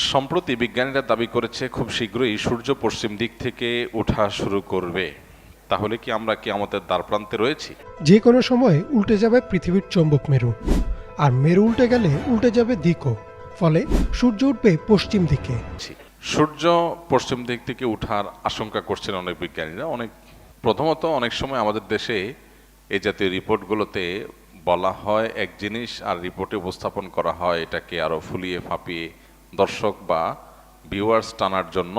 সম্প্রতি বিজ্ঞানীরা দাবি করেছে খুব শীঘ্রই সূর্য পশ্চিম দিক থেকে ওঠা শুরু করবে। তাহলে কি আমরা কিয়ামতের দ্বারপ্রান্তে রয়েছি? যে কোনো সময় উল্টে যাবে পৃথিবীর চৌম্বক মেরু, আর মেরু উল্টে গেলে উল্টে যাবে দিকও। ফলে সূর্য উঠবে পশ্চিম দিকে। সূর্য পশ্চিম দিক থেকে ওঠার আশঙ্কা করছেন অনেক বিজ্ঞানীরা। প্রথমত অনেক সময় আমাদের দেশে এই জাতীয় রিপোর্টগুলোতে বলা হয় এক জিনিস, আর রিপোর্টে উপস্থাপন করা হয় এটাকে আরো ফুলিয়ে ফাঁপিয়ে দর্শক বা ভিউয়ার্স টানার জন্য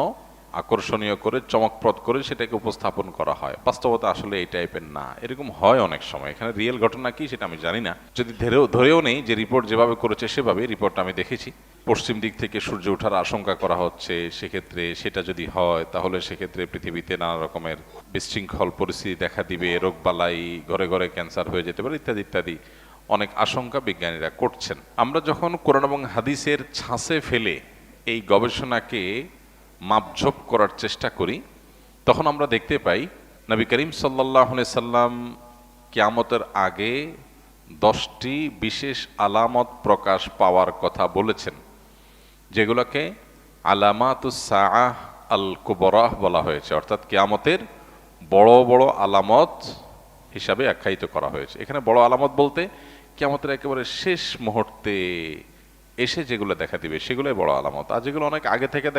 আকর্ষণীয় করে চমকপ্রদ করে সেটাকে উপস্থাপন করা হয়। বাস্তবতা আসলে এই টাইপের না, এরকম হয় অনেক সময়। এখানে রিয়েল ঘটনা কি সেটা আমি জানি না। যদি ধরেও নেই যে রিপোর্ট যেভাবে করেছে সেভাবে রিপোর্ট আমি দেখেছি, পশ্চিম দিক থেকে সূর্য ওঠার আশঙ্কা করা হচ্ছে, সেক্ষেত্রে সেটা যদি হয় তাহলে সেক্ষেত্রে পৃথিবীতে নানা রকমের বিশৃঙ্খল পরিস্থিতি দেখা দিবে, রোগবালাই, ঘরে ঘরে ক্যান্সার হয়ে যেতে পারে, ইত্যাদি ইত্যাদি অনেক আশঙ্কা বিজ্ঞানীরা করছেন। আমরা যখন কোরআন এবং হাদিসের ছাঁচে ফেলে এই গবেষণাকে মাপঝোপ করার চেষ্টা করি, তখন আমরা দেখতে পাই নবী করিম সাল্লাল্লাহু আলাইহি সাল্লাম কিয়ামতের আগে 10টি বিশেষ আলামত প্রকাশ পাওয়ার কথা বলেছেন, যেগুলোকে আলামাতুস সাআহ আল কুবরাহ বলা হয়েছে, অর্থাৎ কিয়ামতের বড় বড় আলামত হিসাবে আখ্যায়িত করা হয়েছে। এখানে বড় আলামত বলতে কিয়ামতের একেবারে শেষ মুহূর্তে এসে যেগুলো দেখা দিবে সেগুলোই বড় আলামত, আর যেগুলো অনেক আগে থেকে